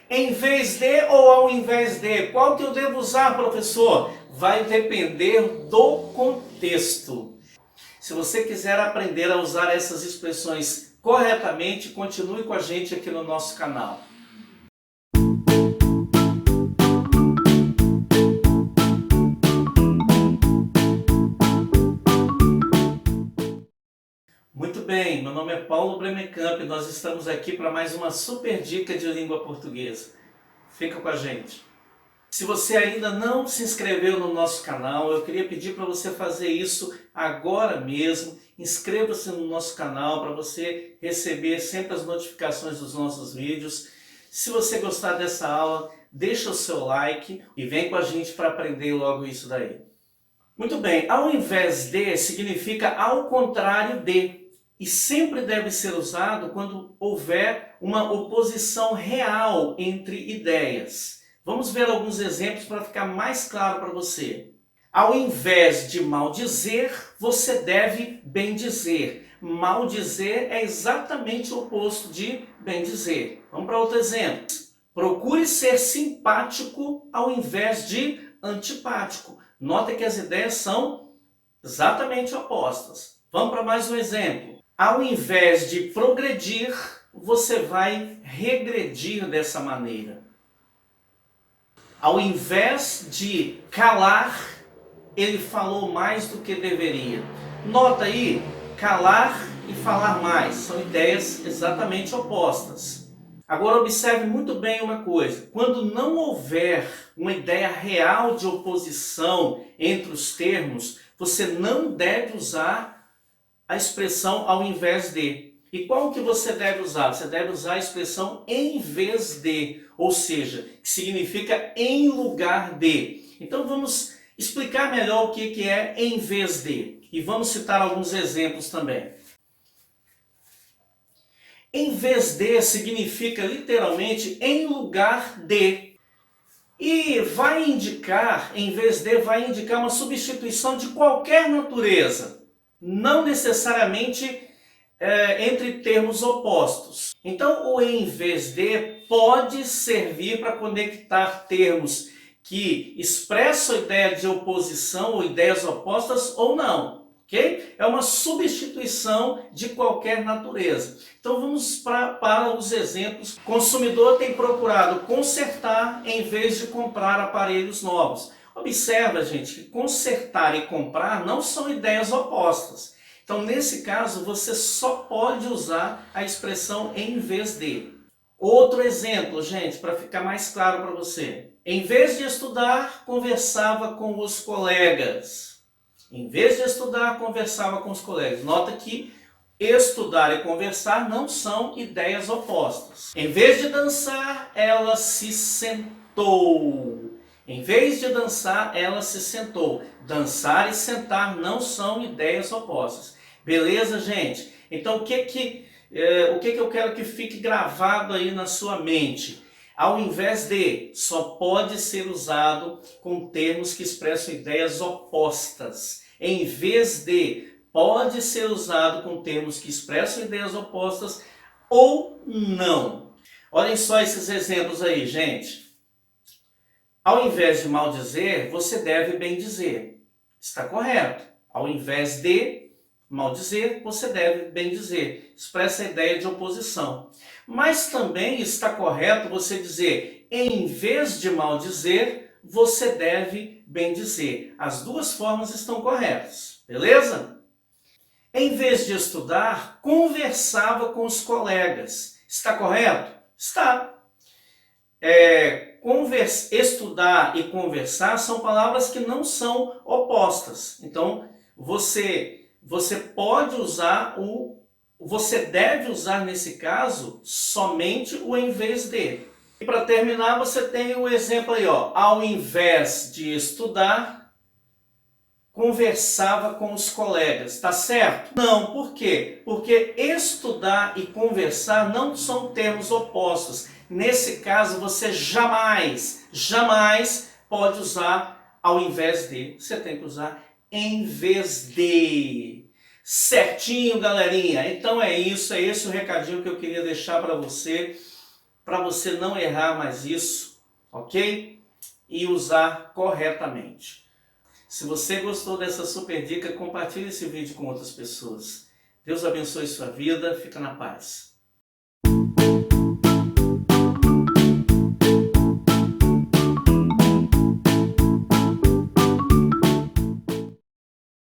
Em vez de ou ao invés de? Qual que eu devo usar, professor? Vai depender do contexto. Se você quiser aprender a usar essas expressões corretamente, continue com a gente aqui no nosso canal. Muito bem, meu nome é Paulo Bremercamp e nós estamos aqui para mais uma super dica de língua portuguesa. Fica com a gente. Se você ainda não se inscreveu no nosso canal, eu queria pedir para você fazer isso agora mesmo. Inscreva-se no nosso canal para você receber sempre as notificações dos nossos vídeos. Se você gostar dessa aula, deixa o seu like e vem com a gente para aprender logo isso daí. Muito bem, ao invés de significa ao contrário de. E sempre deve ser usado quando houver uma oposição real entre ideias. Vamos ver alguns exemplos para ficar mais claro para você. Ao invés de maldizer, você deve bendizer. Maldizer é exatamente o oposto de bendizer. Vamos para outro exemplo. Procure ser simpático ao invés de antipático. Nota que as ideias são exatamente opostas. Vamos para mais um exemplo. Ao invés de progredir, você vai regredir dessa maneira. Ao invés de calar, ele falou mais do que deveria. Nota aí, calar e falar mais são ideias exatamente opostas. Agora observe muito bem uma coisa. Quando não houver uma ideia real de oposição entre os termos, você não deve usar a expressão ao invés de. E qual que você deve usar? Você deve usar a expressão em vez de, ou seja, que significa em lugar de. Então vamos explicar melhor o que é em vez de. E vamos citar alguns exemplos também. Em vez de significa literalmente em lugar de. E vai indicar, em vez de, vai indicar uma substituição de qualquer natureza. Não necessariamente entre termos opostos. Então, o em vez de pode servir para conectar termos que expressam a ideia de oposição ou ideias opostas ou não. Okay? É uma substituição de qualquer natureza. Então vamos para os exemplos. O consumidor tem procurado consertar em vez de comprar aparelhos novos. Observa, gente, que consertar e comprar não são ideias opostas. Então, nesse caso, você só pode usar a expressão em vez de. Outro exemplo, gente, para ficar mais claro para você. Em vez de estudar, conversava com os colegas. Em vez de estudar, conversava com os colegas. Nota que estudar e conversar não são ideias opostas. Em vez de dançar, ela se sentou. Em vez de dançar, ela se sentou. Dançar e sentar não são ideias opostas. Beleza, gente? Então, o que eu quero que fique gravado aí na sua mente? Ao invés de, só pode ser usado com termos que expressam ideias opostas. Em vez de, pode ser usado com termos que expressam ideias opostas ou não. Olhem só esses exemplos aí, gente. Ao invés de maldizer, você deve bendizer. Está correto. Ao invés de maldizer, você deve bendizer. Expressa a ideia de oposição. Mas também está correto você dizer, em vez de maldizer, você deve bendizer. As duas formas estão corretas. Beleza? Em vez de estudar, conversava com os colegas. Está correto? Está. Estudar e conversar são palavras que não são opostas. Então, você pode usar você deve usar nesse caso somente o em vez de. E para terminar, você tem o exemplo aí, ó. Ao invés de estudar, conversava com os colegas. Tá certo? Não, por quê? Porque estudar e conversar não são termos opostos. Nesse caso, você jamais pode usar ao invés de. Você tem que usar em vez de. Certinho, galerinha? Então é isso, é esse o recadinho que eu queria deixar para você. para você não errar mais isso, ok? E usar corretamente. Se você gostou dessa super dica, compartilhe esse vídeo com outras pessoas. Deus abençoe sua vida, fica na paz.